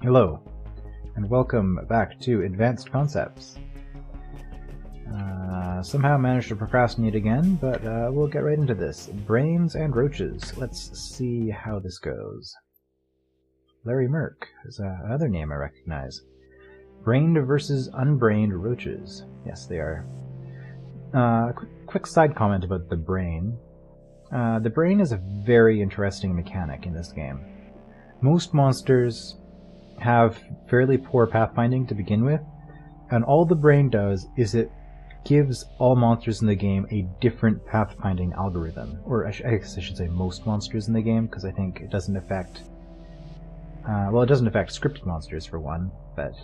Hello, and welcome back to Advanced Concepts. Somehow managed to procrastinate again, but we'll get right into this. Brains and roaches. Let's see how this goes. Larry Merck is another name I recognize. Brained versus unbrained roaches. Yes, they are. Quick side comment about the brain. The brain is a very interesting mechanic in this game. Most monsters have fairly poor pathfinding to begin with, and all the brain does is it gives all monsters in the game a different pathfinding algorithm. Or I guess I should say most monsters in the game, because I think it doesn't affect... well, it doesn't affect scripted monsters for one, but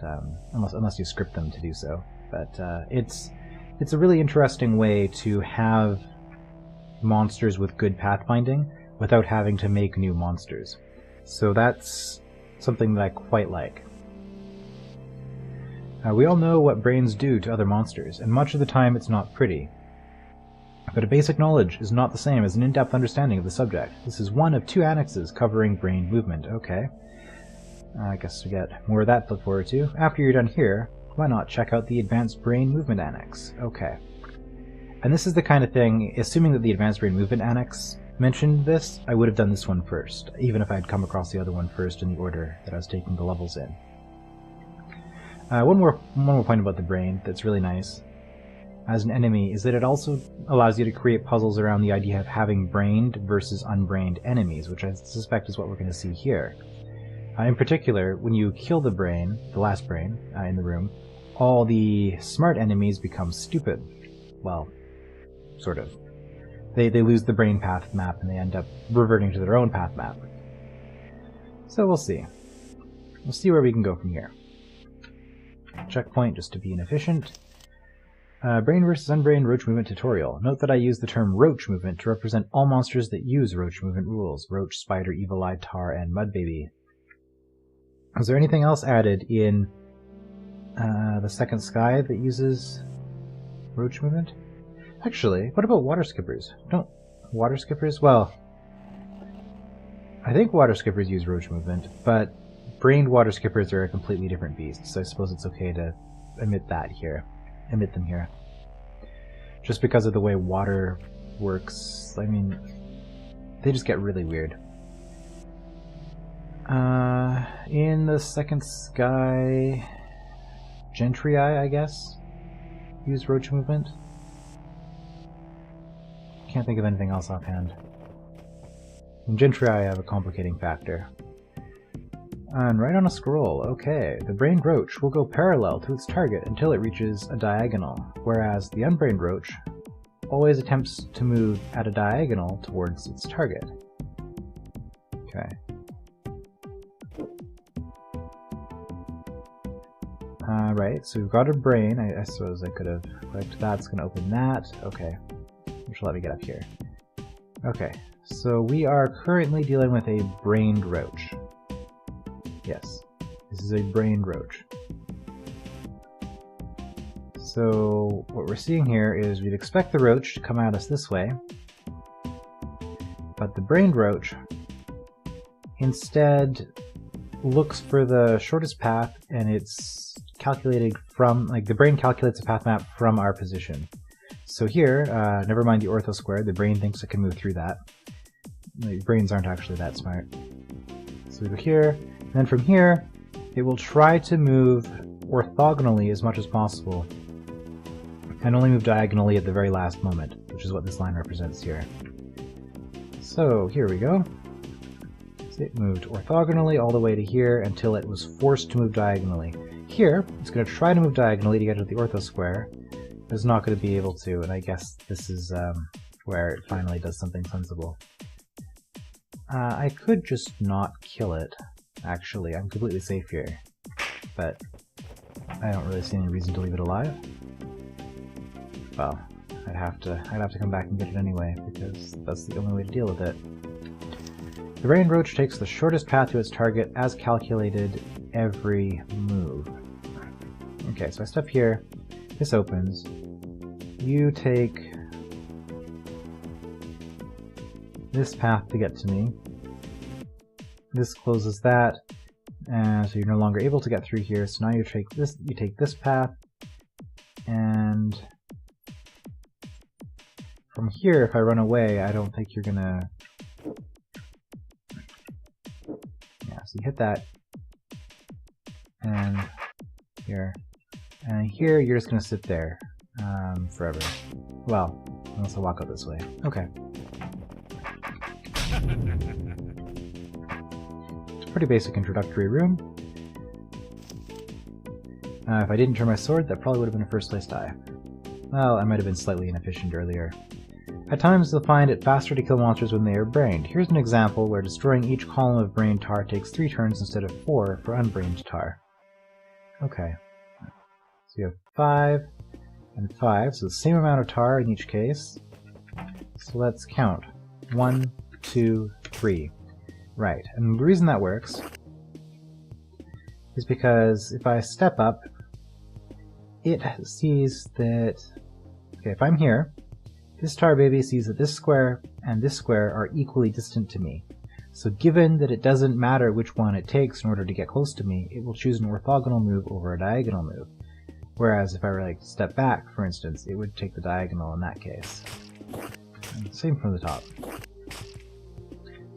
unless you script them to do so. But it's a really interesting way to have monsters with good pathfinding without having to make new monsters. So that's something that I quite like. We all know what brains do to other monsters, and much of the time it's not pretty. But a basic knowledge is not the same as an in-depth understanding of the subject. This is one of two annexes covering brain movement. Okay. I guess we get more of that to look forward to. After you're done here, why not check out the Advanced Brain Movement Annex? Okay. And this is the kind of thing, assuming that the Advanced Brain Movement Annex mentioned this, I would have done this one first, even if I had come across the other one first in the order that I was taking the levels in. One more point about the brain that's really nice as an enemy is that it also allows you to create puzzles around the idea of having brained versus unbrained enemies, which I suspect is what we're going to see here. In particular, when you kill the brain, the last brain, in the room, all the smart enemies become stupid. Well, sort of. They lose the brain path map and they end up reverting to their own path map. So we'll see. We'll see where we can go from here. Checkpoint just to be inefficient. Brain versus unbrained roach movement tutorial. Note that I use the term roach movement to represent all monsters that use roach movement rules. Roach, spider, evil-eyed tar, and mudbaby. Is there anything else added in the second sky that uses roach movement? Actually, what about water skippers? Don't water skippers? Well, I think water skippers use roach movement, but brained water skippers are a completely different beast, so I suppose it's okay to omit them here. Just because of the way water works, I mean, they just get really weird. In the second sky, Gentrii, I guess, use roach movement. Can't think of anything else offhand. In Gentrii, I have a complicating factor. And right on a scroll, okay. The brained roach will go parallel to its target until it reaches a diagonal, whereas the unbrained roach always attempts to move at a diagonal towards its target. Okay. Right, so we've got a brain. I suppose I could have clicked that. It's going to open that. Okay. Which will let me get up here. Okay, so we are currently dealing with a brained roach. Yes, this is a brained roach. So what we're seeing here is we'd expect the roach to come at us this way, but the brained roach instead looks for the shortest path, and it's calculated from, like, the brain calculates a path map from our position. So here, never mind the ortho square, the brain thinks it can move through that. The brains aren't actually that smart. So we go here, and then from here, it will try to move orthogonally as much as possible, and only move diagonally at the very last moment, which is what this line represents here. So here we go. So it moved orthogonally all the way to here until it was forced to move diagonally. Here, it's going to try to move diagonally to get to the ortho square, but it's not going to be able to, and I guess this is where it finally does something sensible. I could just not kill it, actually. I'm completely safe here, but I don't really see any reason to leave it alive. Well, I'd have to come back and get it anyway, because that's the only way to deal with it. The brained roach takes the shortest path to its target as calculated every move. Okay, so I step here, this opens, you take this path to get to me, this closes that, and so you're no longer able to get through here. So now you take this path, and from here, if I run away, I don't think you're gonna. Yeah, so you hit that, and here you're just gonna sit there forever. Well, unless I walk out this way. Okay. It's a pretty basic introductory room. If I didn't turn my sword, that probably would have been a first place die. Well, I might have been slightly inefficient earlier. At times you'll find it faster to kill monsters when they are brained. Here's an example where destroying each column of brained tar takes 3 turns instead of 4 for unbrained tar. Okay. So you have 5 and 5, so the same amount of tar in each case. So let's count. 1, 2, 3. Right, and the reason that works is because if I step up, it sees that, okay, if I'm here, this tar baby sees that this square and this square are equally distant to me. So given that it doesn't matter which one it takes in order to get close to me, it will choose an orthogonal move over a diagonal move. Whereas if I were like to step back, for instance, it would take the diagonal in that case. And same from the top.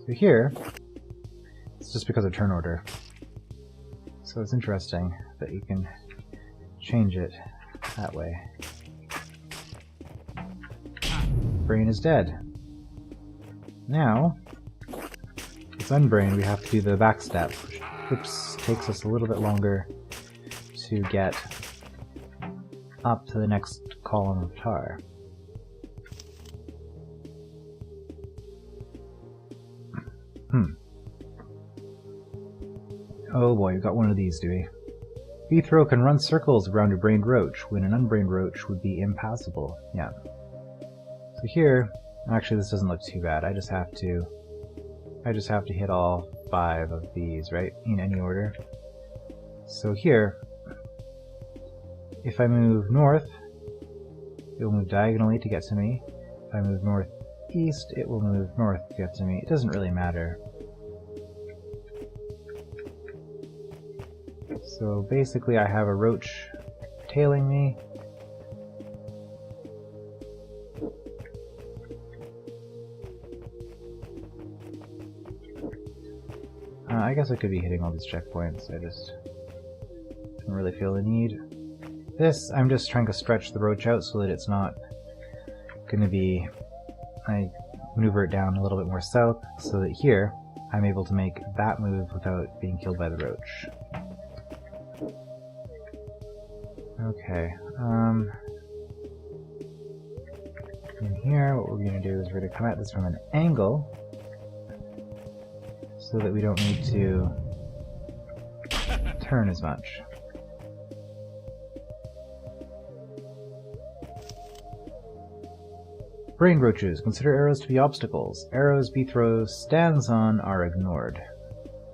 So here, it's just because of turn order. So it's interesting that you can change it that way. Brain is dead. Now, it's unbrained, we have to do the back step, which takes us a little bit longer to get up to the next column of tar. Oh boy, we've got one of these, do we? V-throw can run circles around a brained roach, when an unbrained roach would be impassable. Yeah. So here, actually this doesn't look too bad. I just have to hit all 5 of these, right? In any order. So here, if I move north, it will move diagonally to get to me. If I move northeast, it will move north to get to me. It doesn't really matter. So basically I have a roach tailing me. I guess I could be hitting all these checkpoints, I just don't really feel the need. This, I'm just trying to stretch the roach out so that it's not going to be... I maneuver it down a little bit more south so that here I'm able to make that move without being killed by the roach. Okay, in here what we're going to do is we're going to come at this from an angle so that we don't need to turn as much. Brain roaches. Consider arrows to be obstacles. Arrows V-throws stands on are ignored.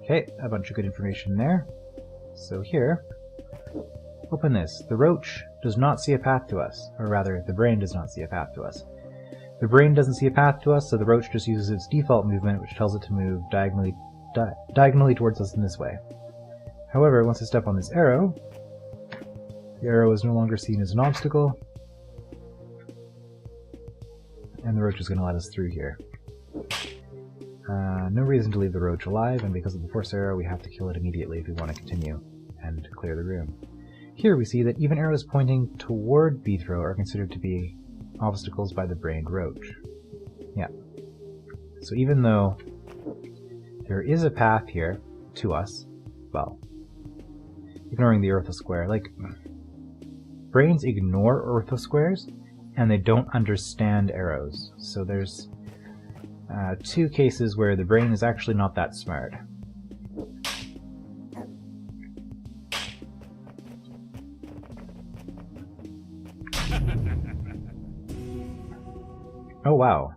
Okay, a bunch of good information there. So here, open this. The roach does not see a path to us, or rather, the brain does not see a path to us. The brain doesn't see a path to us, so the roach just uses its default movement, which tells it to move diagonally towards us in this way. However, once I step on this arrow, the arrow is no longer seen as an obstacle, and the roach is going to let us through here. No reason to leave the roach alive, and because of the force arrow, we have to kill it immediately if we want to continue and clear the room. Here we see that even arrows pointing toward V-throw are considered to be obstacles by the brained roach. Yeah. So even though there is a path here to us, well, ignoring the orthosquare, like, brains ignore orthosquares, and they don't understand arrows. So there's 2 cases where the brain is actually not that smart. Oh wow.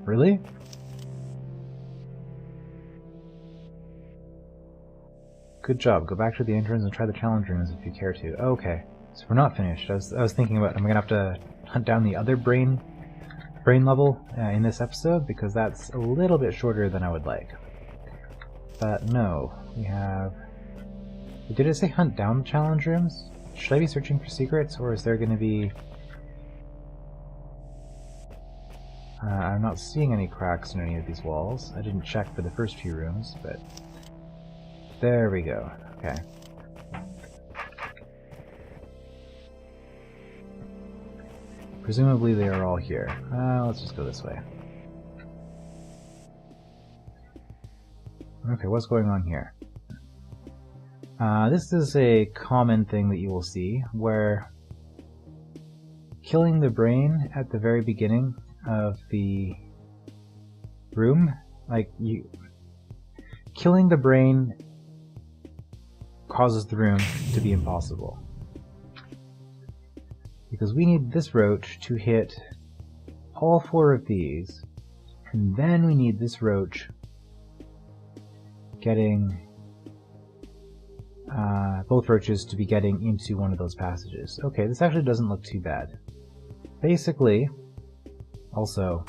Really? Good job. Go back to the entrance and try the challenge rooms if you care to. Oh, okay. So we're not finished. I was thinking about, am I gonna have to hunt down the other brain brain level in this episode, because that's a little bit shorter than I would like. But no, we have... Did it say hunt down challenge rooms? Should I be searching for secrets, or is there going to be... I'm not seeing any cracks in any of these walls. I didn't check for the first few rooms, but... There we go. Okay. Presumably they are all here. Let's just go this way. Okay, what's going on here? This is a common thing that you will see, where killing the brain at the very beginning of the room, killing the brain causes the room to be impossible. Because we need this roach to hit all 4 of these, and then we need this roach getting both roaches to be getting into one of those passages. Okay, this actually doesn't look too bad. Basically, also,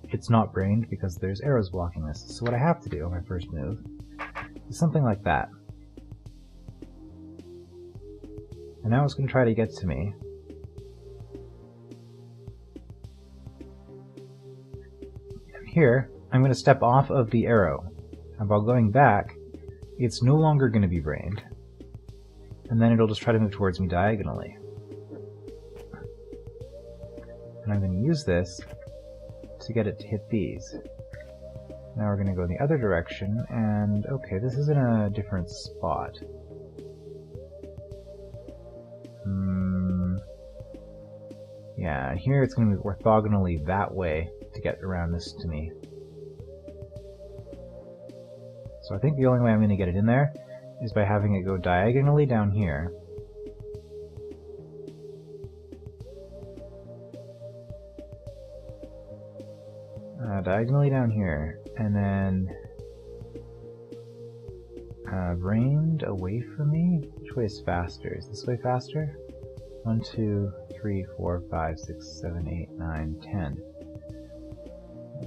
it's not brained because there's arrows blocking this. So what I have to do on my first move is something like that. And now it's going to try to get to me. And here, I'm going to step off of the arrow. And while going back, it's no longer going to be brained. And then it'll just try to move towards me diagonally. And I'm going to use this to get it to hit these. Now we're going to go in the other direction, and okay, this is in a different spot. Yeah, here it's going to move orthogonally that way to get around this to me. So I think the only way I'm going to get it in there is by having it go diagonally down here. Diagonally down here, and then brained away from me? Which way is faster? Is this way faster? 1, 2, 3, 4, 5, 6, 7, 8, 9, 10.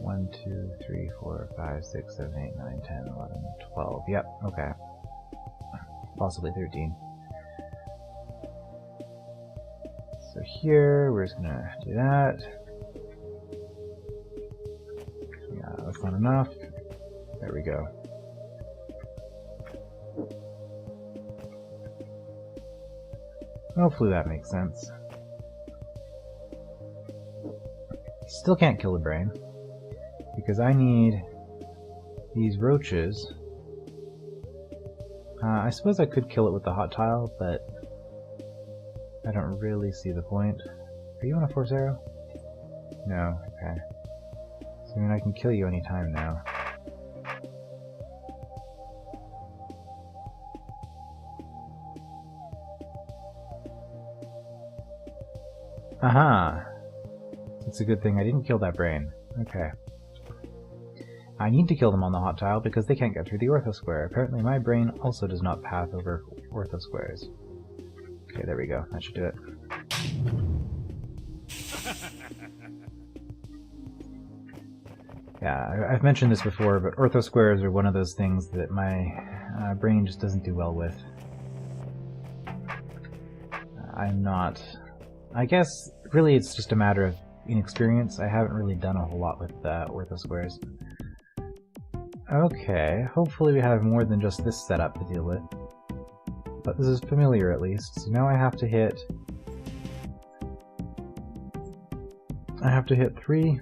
1, 2, 3, 4, 5, 6, 7, 8, 9, 10, 11, 12. Yep, okay. Possibly 13. So here, we're just gonna do that. Yeah, that's not enough. There we go. Hopefully that makes sense. Still can't kill the brain, because I need these roaches. I suppose I could kill it with the hot tile, but I don't really see the point. Are you on a force arrow? No, okay. So I mean, I can kill you anytime now. Aha! It's a good thing I didn't kill that brain. Okay. I need to kill them on the hot tile because they can't get through the ortho square. Apparently my brain also does not path over ortho squares. Okay, there we go. That should do it. Yeah, I've mentioned this before, but ortho squares are one of those things that my brain just doesn't do well with. I'm not... I guess, really, it's just a matter of inexperience. I haven't really done a whole lot with ortho squares. Okay, hopefully we have more than just this setup to deal with. But this is familiar, at least. So now I have to hit... I have to hit 3...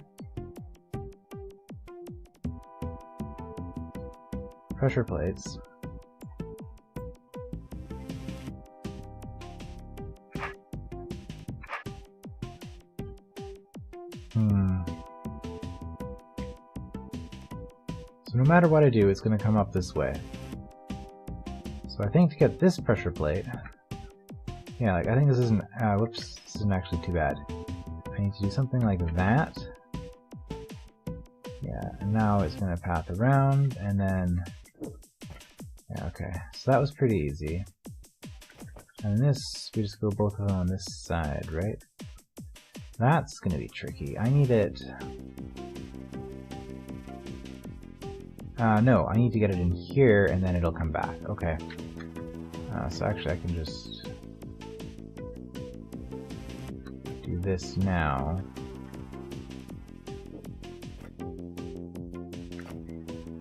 pressure plates. So no matter what I do, it's going to come up this way. So I think to get this pressure plate, yeah, like I think this isn't, whoops, this isn't actually too bad. I need to do something like that. Yeah, and now it's going to path around, and then, yeah, okay. So that was pretty easy. And this, we just go both of them on this side, right? That's gonna be tricky. I need it... no, I need to get it in here and then it'll come back. Okay. So actually I can just do this now.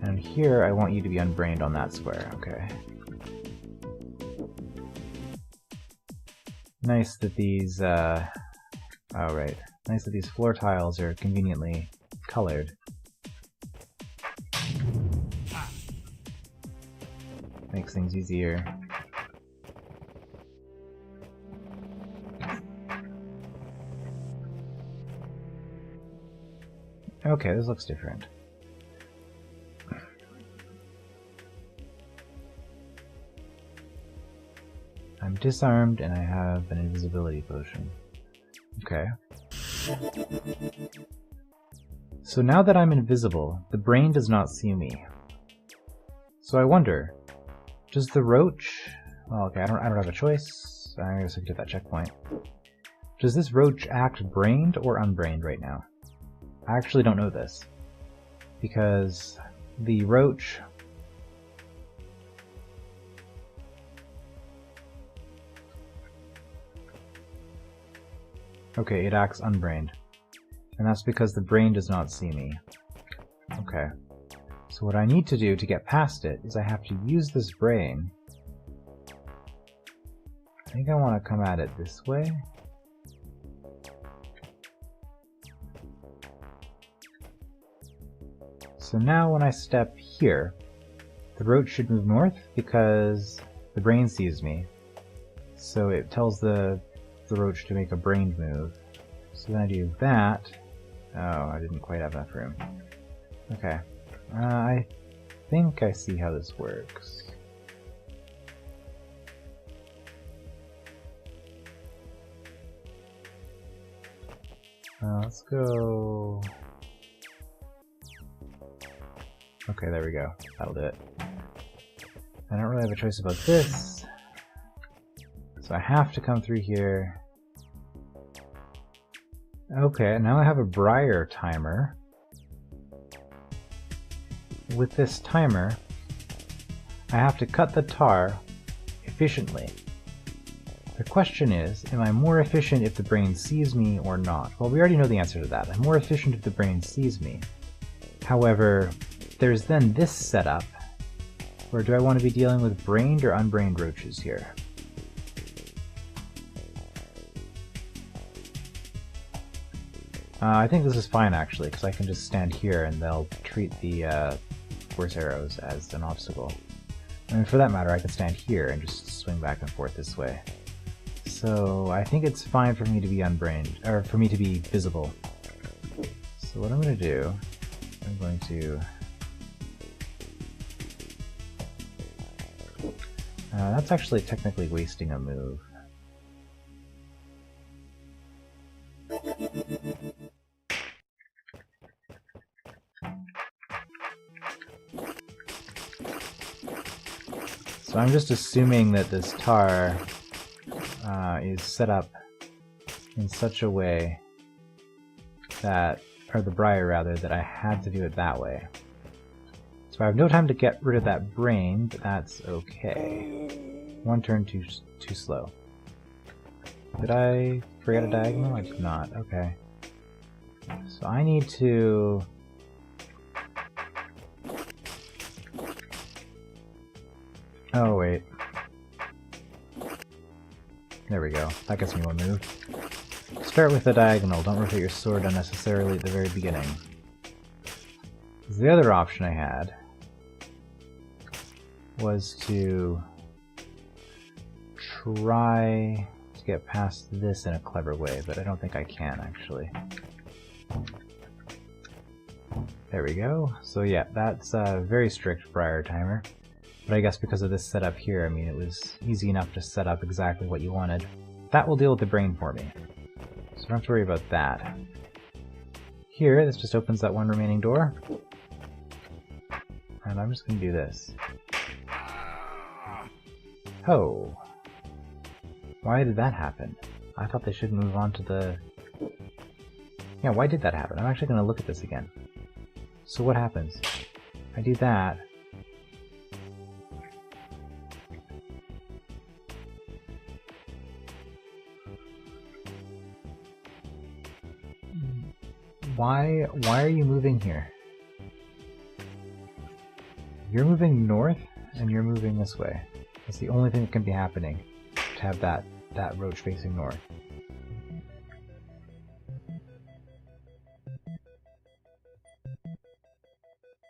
And here I want you to be unbrained on that square. Okay. Nice that these, oh right. Nice that these floor tiles are conveniently colored. Makes things easier. Okay, this looks different. I'm disarmed and I have an invisibility potion. Okay. So now that I'm invisible, the brain does not see me. So I wonder, does the roach... Well, okay, I don't have a choice. I guess I can get that checkpoint. Does this roach act brained or unbrained right now? I actually don't know this. Because the roach... Okay, it acts unbrained. And that's because the brain does not see me. Okay. So what I need to do to get past it is I have to use this brain. I think I want to come at it this way. So now when I step here, the roach should move north because the brain sees me. So it tells the roach to make a brained move. So then I do that. Oh, I didn't quite have enough room. Okay. I think I see how this works. Let's go... Okay, there we go. That'll do it. I don't really have a choice about this. So I have to come through here. Okay, now I have a briar timer. With this timer, I have to cut the tar efficiently. The question is, am I more efficient if the brain sees me or not? Well, we already know the answer to that. I'm more efficient if the brain sees me. However, there's then this setup, where do I want to be dealing with brained or unbrained roaches here? I think this is fine actually, because I can just stand here and they'll treat the force arrows as an obstacle. I mean, for that matter, I can stand here and just swing back and forth this way. So I think it's fine for me to be unbrained, or for me to be visible. So what I'm going to do, I'm going to... that's actually technically wasting a move. So I'm just assuming that this tar is set up in such a way that, or the briar rather, that I had to do it that way. So I have no time to get rid of that brain, but that's okay. One turn too slow. Did I forget a diagonal? I did not. Okay. So I need to... Oh, wait. There we go. That gets me one move. Start with the diagonal. Don't rotate your sword unnecessarily at the very beginning. The other option I had was to try to get past this in a clever way, but I don't think I can, actually. There we go. So yeah, that's a very strict briar timer. But I guess because of this setup here, I mean, it was easy enough to set up exactly what you wanted. That will deal with the brain for me. So don't have to worry about that. Here, this just opens that one remaining door. And I'm just going to do this. Oh. Why did that happen? I thought they should move on to the... Yeah, why did that happen? I'm actually going to look at this again. So what happens? I do that. Why are you moving here? You're moving north, and you're moving this way. That's the only thing that can be happening, to have that roach facing north.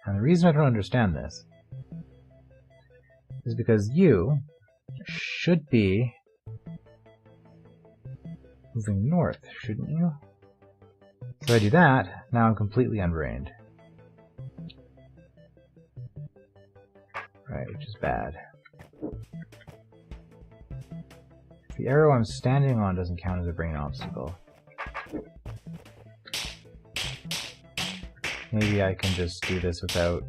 And the reason I don't understand this is because you should be moving north, shouldn't you? So I do that, now I'm completely unbrained. Right, which is bad. The arrow I'm standing on doesn't count as a brain obstacle. Maybe I can just do this without...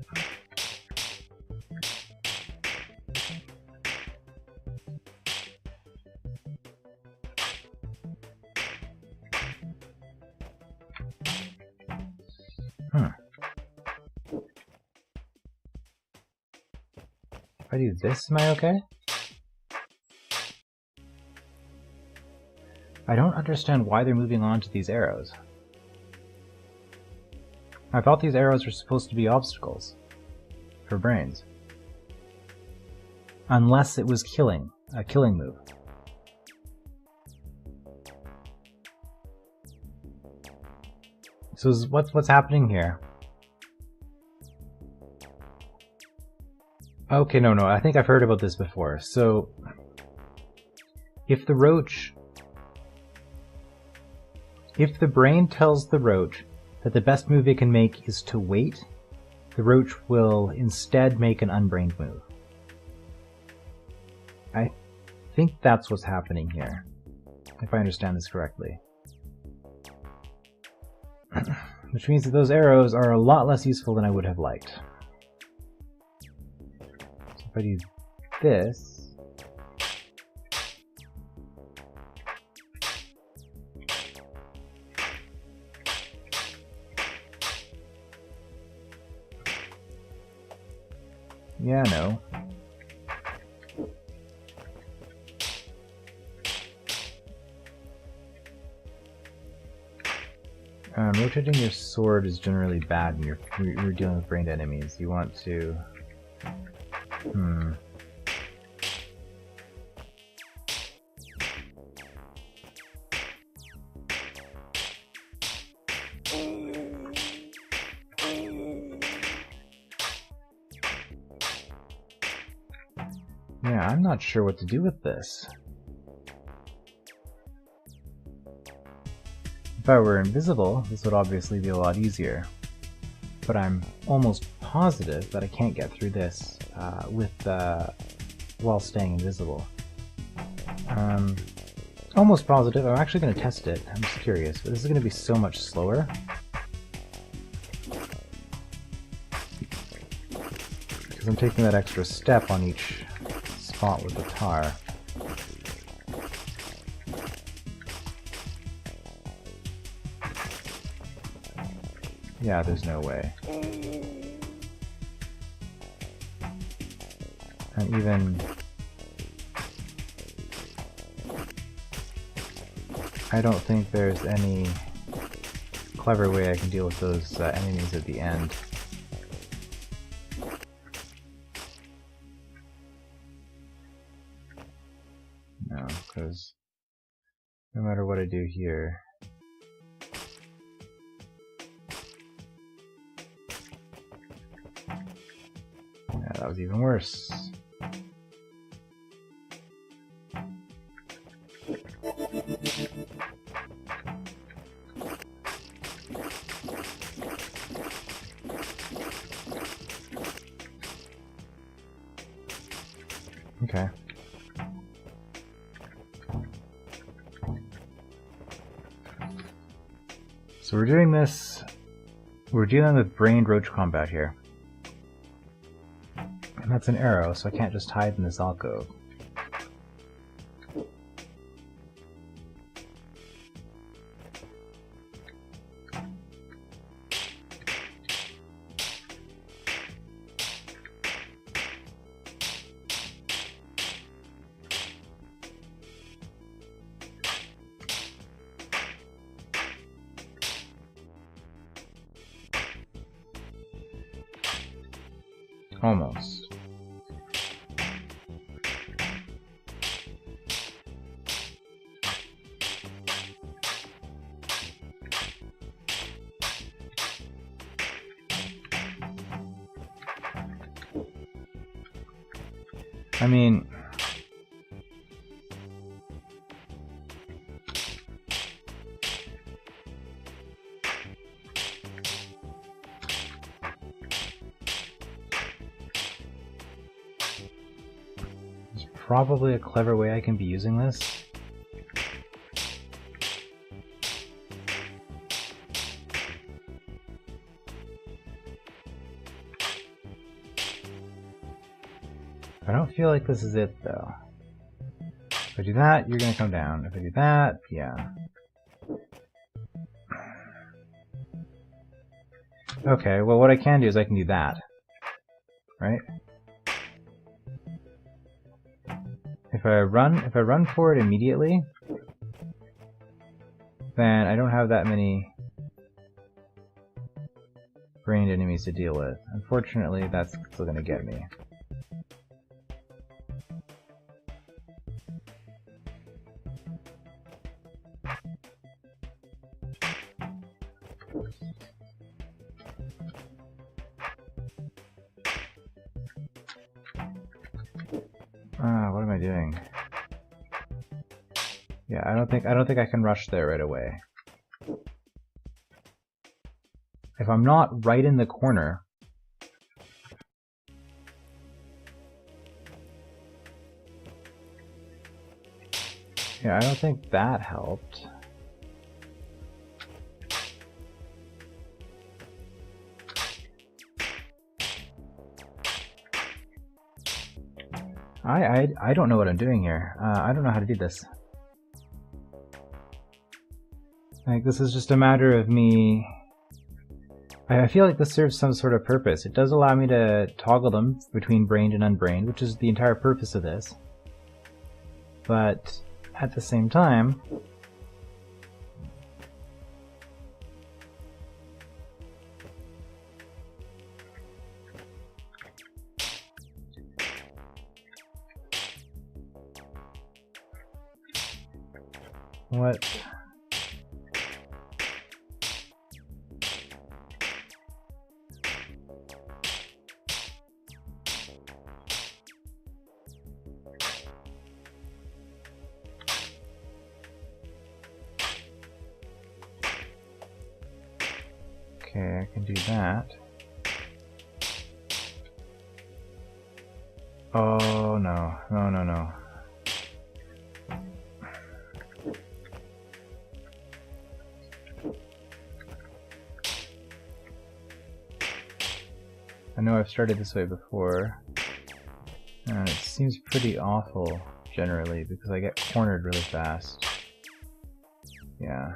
If I do this, am I okay? I don't understand why they're moving on to these arrows. I thought these arrows were supposed to be obstacles for brains. Unless it was killing, a killing move. So what's happening here? Okay, no, I think I've heard about this before. So, if the brain tells the roach that the best move it can make is to wait, the roach will instead make an unbrained move. I think that's what's happening here, if I understand this correctly. Which means that those arrows are a lot less useful than I would have liked. So if I do this... Yeah, no. Rotating your sword is generally bad when you're dealing with brained enemies. You want to... Yeah, I'm not sure what to do with this. If I were invisible, this would obviously be a lot easier. But I'm almost positive that I can't get through this while staying invisible. Almost positive. I'm actually going to test it. I'm just curious, but this is going to be so much slower. Because I'm taking that extra step on each spot with the tar. Yeah, there's no way. And even... I don't think there's any clever way I can deal with those enemies at the end. No, because no matter what I do here... Yeah, that was even worse. Okay. So we're doing this, we're dealing with brained roach combat here. And that's an arrow, so I can't just hide in this alcove. Almost. I mean, there's probably a clever way I can be using this. I don't feel like this is it, though. If I do that, you're gonna come down. If I do that, yeah. Okay, well what I can do is I can do that. Right? If I run forward immediately, then I don't have that many brained enemies to deal with. Unfortunately, that's still gonna get me. What am I doing? Yeah, I don't think I can rush there right away. If I'm not right in the corner, yeah, I don't think that helped. I don't know what I'm doing here. I don't know how to do this. Like, this is just a matter of me... I feel like this serves some sort of purpose. It does allow me to toggle them between brained and unbrained, which is the entire purpose of this. But at the same time... What? Okay, I can do that. Oh no, no, no, no. I know I've started this way before, and it seems pretty awful generally because I get cornered really fast. Yeah.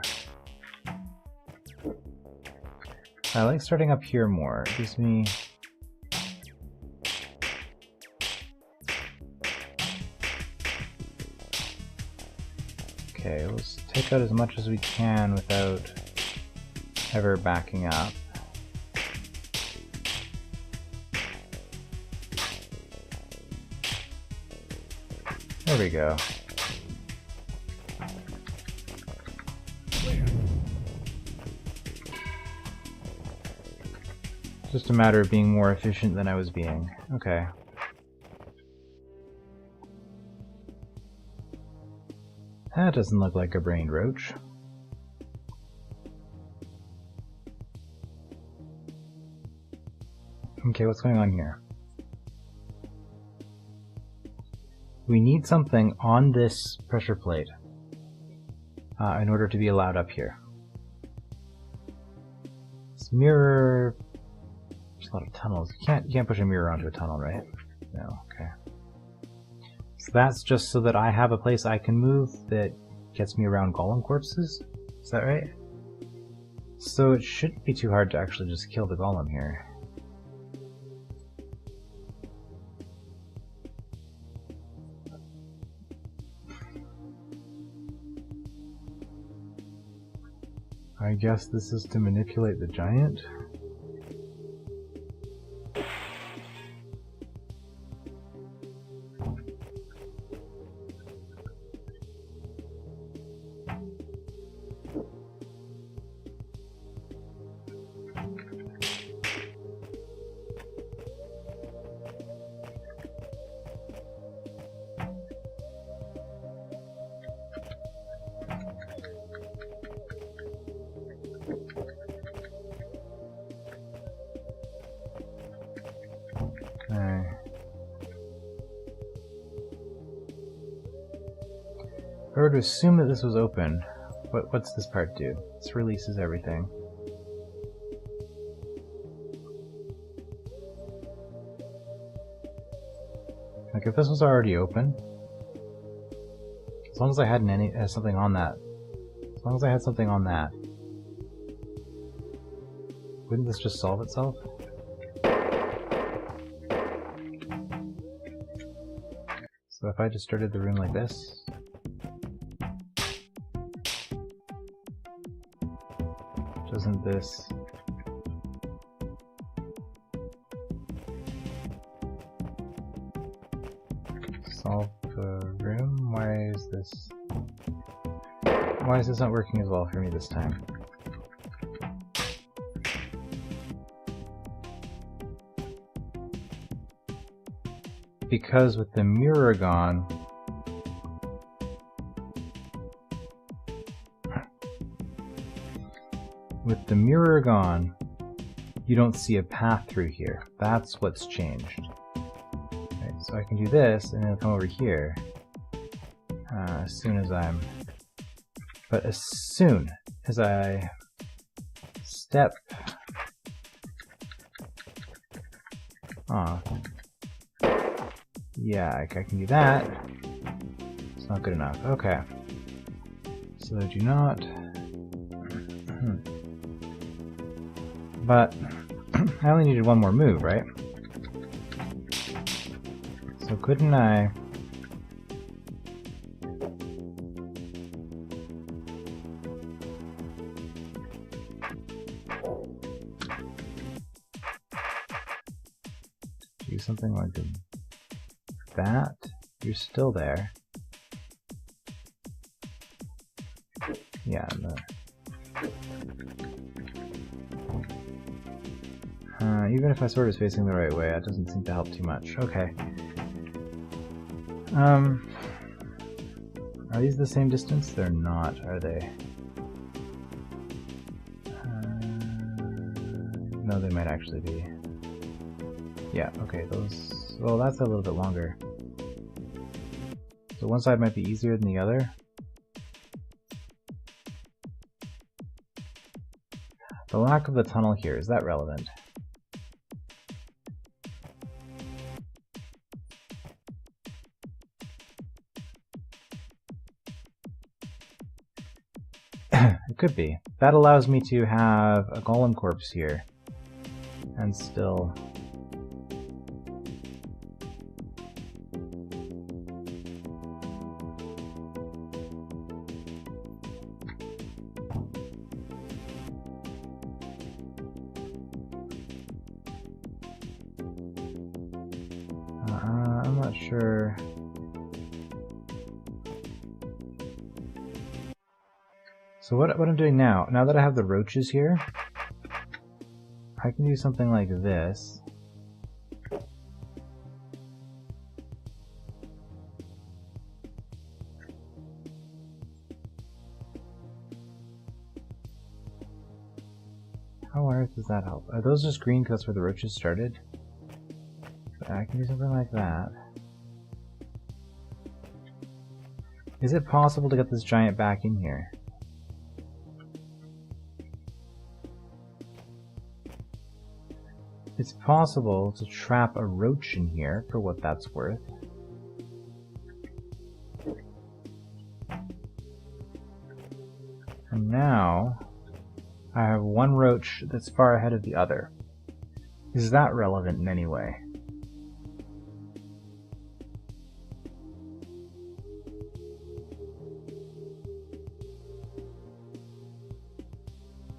I like starting up here more. It gives me... Okay, let's take out as much as we can without ever backing up. There we go. Just a matter of being more efficient than I was being. Okay. That doesn't look like a brained roach. Okay, what's going on here? We need something on this pressure plate in order to be allowed up here. This mirror... There's a lot of tunnels. You can't push a mirror onto a tunnel, right? No, okay. So that's just so that I have a place I can move that gets me around golem corpses? Is that right? So it shouldn't be too hard to actually just kill the golem here. I guess this is to manipulate the giant. I were to assume that this was open, what's this part do? This releases everything. Like if this was already open, as long as I had something on that, wouldn't this just solve itself? So if I just started the room like this, doesn't this solve the room? Why is this not working as well for me this time? Because with the mirror gone, you don't see a path through here. That's what's changed. Okay, so I can do this and then come over here as soon as I step off. Yeah, I can do that. It's not good enough. Okay. So I do not. But I only needed one more move, right? So couldn't I? Do something like that? You're still there. Yeah, no. Even if I sort of facing the right way, that doesn't seem to help too much. Okay. Are these the same distance? They're not, are they? No, they might actually be. Yeah, okay, those... Well, that's a little bit longer. So one side might be easier than the other. The lack of the tunnel here, is that relevant? It could be. That allows me to have a golem corpse here and still... I'm not sure. So what I'm doing now that I have the roaches here, I can do something like this. How on earth does that help? Are those just green because that's where the roaches started? I can do something like that. Is it possible to get this giant back in here? It's possible to trap a roach in here, for what that's worth. And now, I have one roach that's far ahead of the other. Is that relevant in any way?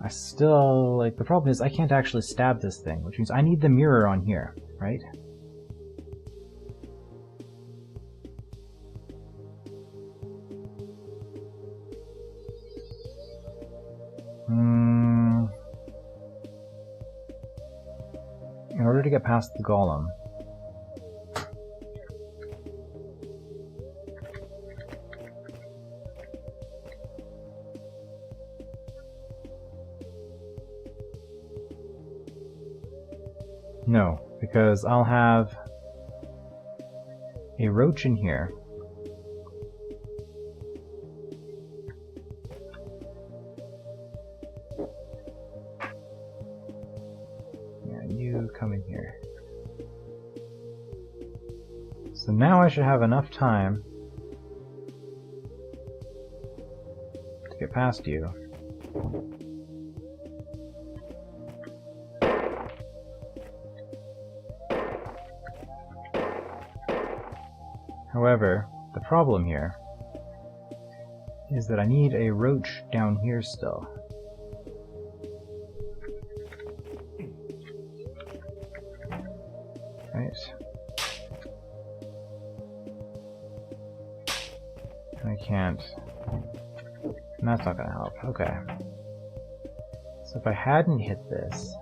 I still, like, the problem is I can't actually stab this thing, which means I need the mirror on here, right? In order to get past the golem, no, because I'll have a roach in here come in here. So now I should have enough time to get past you. However, the problem here is that I need a roach down here still. Right. I can't. And that's not gonna help. Okay. So if I hadn't hit this,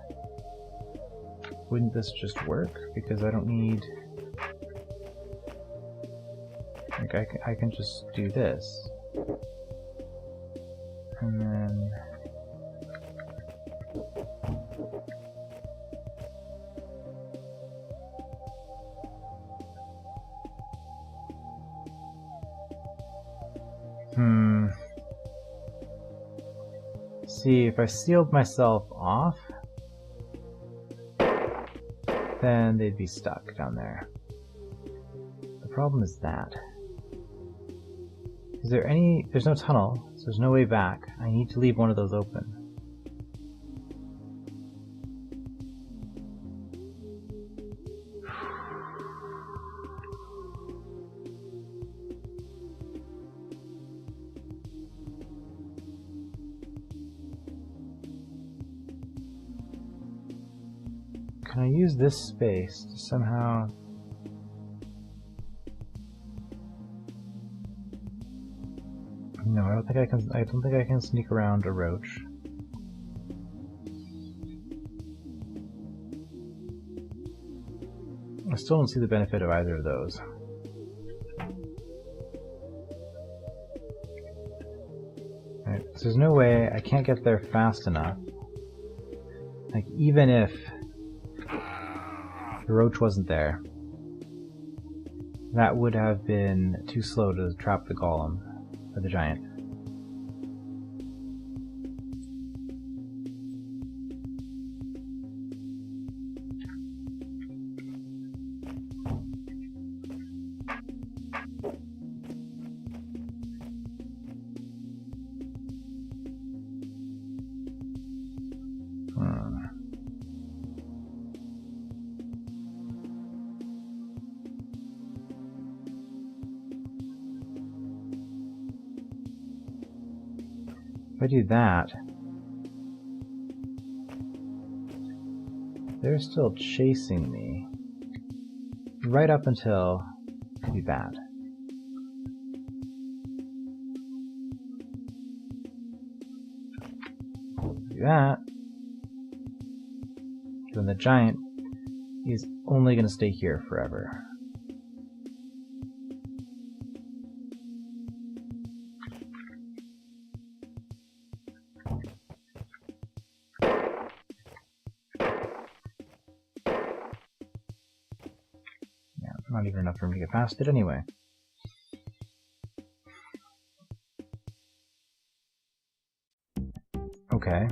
wouldn't this just work? Because I don't need... Like, I can just do this. And then... See, if I sealed myself off, then they'd be stuck down there. The problem is that. Is there any... There's no tunnel, so there's no way back. I need to leave one of those open. Can I use this space to somehow... No, I don't think I can. I don't think I can sneak around a roach. I still don't see the benefit of either of those. Right, so there's no way I can't get there fast enough. Like, even if the roach wasn't there, that would have been too slow to trap the golem, or the giant. If I do that, they're still chasing me right up until it'd be bad. Do that, then the giant is only going to stay here forever. Not even enough for me to get past it anyway. Okay.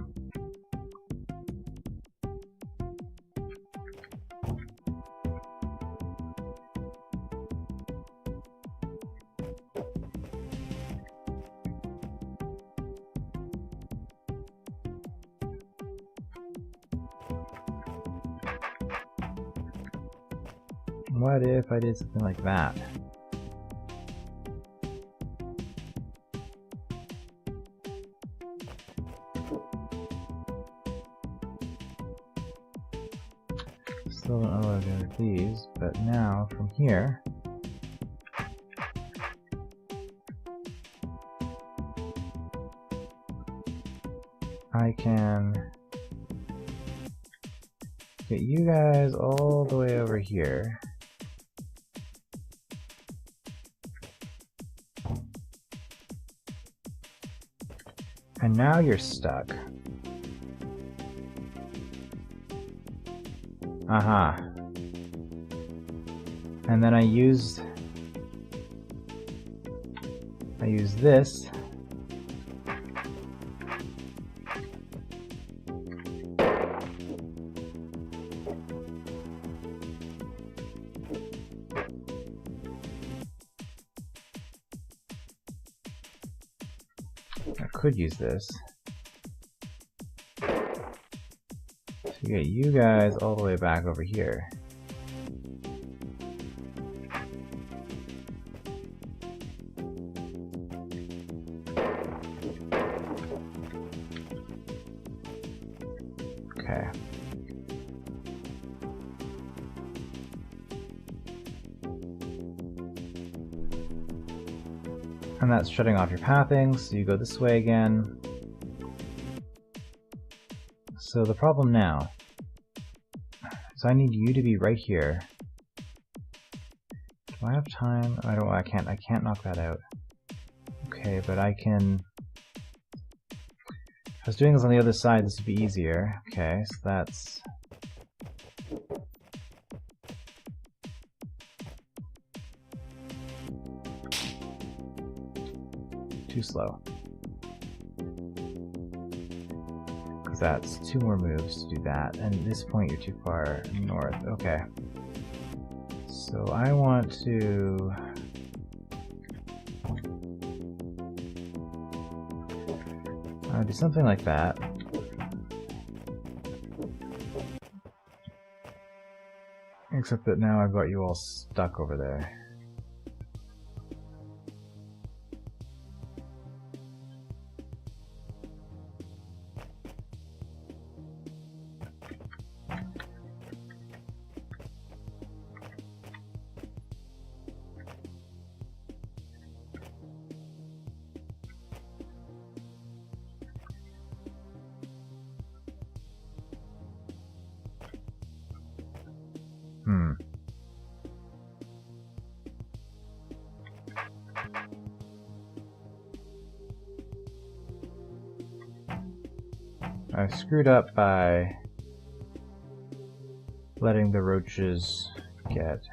What if I did something like that? Still don't know what to do with these, but now from here, I can get you guys all the way over here. And now you're stuck. Aha. And then I use this . I could use this to get you guys all the way back over here. Okay. And that's shutting off your pathing, so you go this way again. So the problem now is I need you to be right here. Do I have time? I can't knock that out. Okay, but I can. If I was doing this on the other side, this would be easier. Okay, so that's. Too slow. Because that's 2 more moves to do that, and at this point you're too far north. Okay. So I want to do something like that. Except that now I've got you all stuck over there. I screwed up by letting the roaches get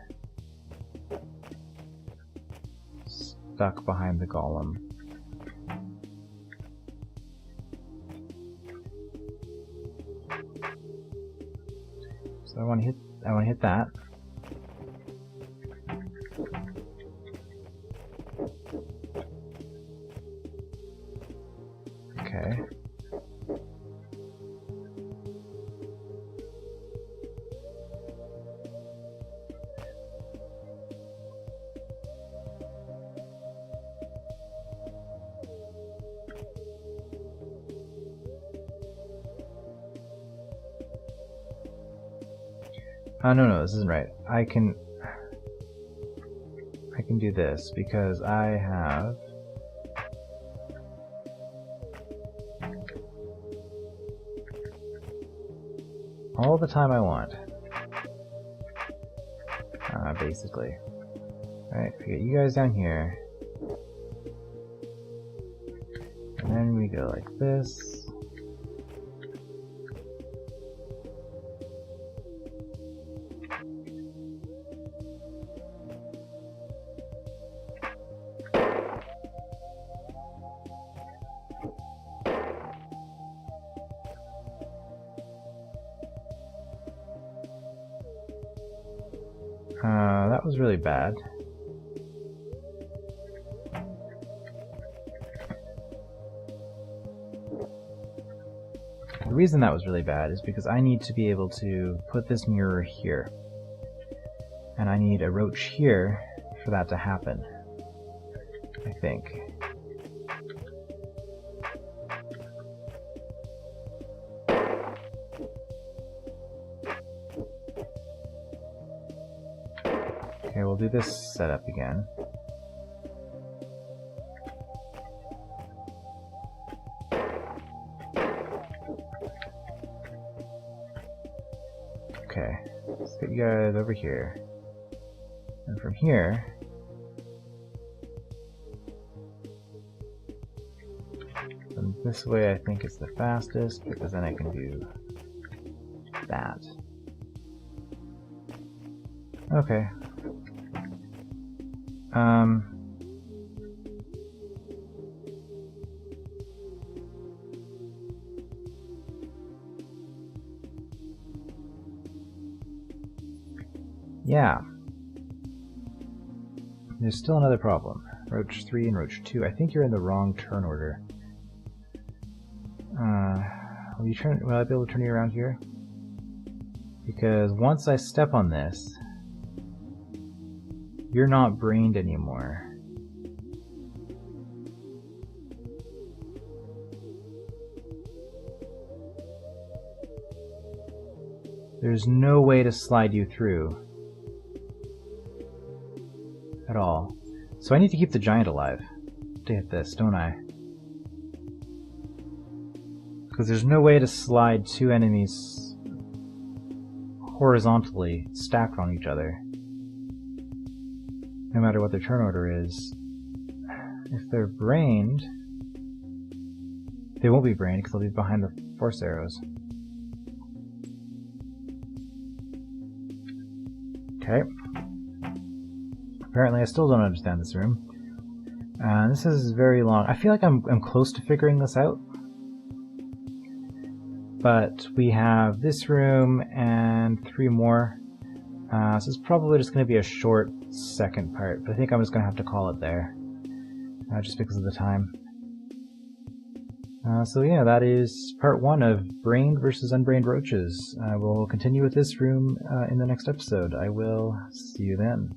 stuck behind the golem. So I want to hit that. Okay. No, this isn't right. I can do this because I have all the time I want. Basically. Alright, we get you guys down here. And then we go like this. That was really bad. The reason that was really bad is because I need to be able to put this mirror here. And I need a roach here for that to happen, I think. Okay, we'll do this setup again. Okay, let's get you guys over here. And from here, and this way I think is the fastest, because then I can do that. Okay. Yeah. There's still another problem. Roach 3 and Roach 2. I think you're in the wrong turn order. Will I be able to turn you around here? Because once I step on this, you're not brained anymore. There's no way to slide you through at all. So I need to keep the giant alive to hit this, don't I? Because there's no way to slide two enemies horizontally stacked on each other, no matter what their turn order is. If they're brained, they won't be brained because they'll be behind the force arrows. Okay. Apparently I still don't understand this room. This is very long. I feel like I'm close to figuring this out. But we have this room and 3 more. So it's probably just going to be a short second part. But I think I'm just going to have to call it there. Just because of the time. So yeah, that is part 1 of Brained versus Unbrained Roaches. We'll continue with this room in the next episode. I will see you then.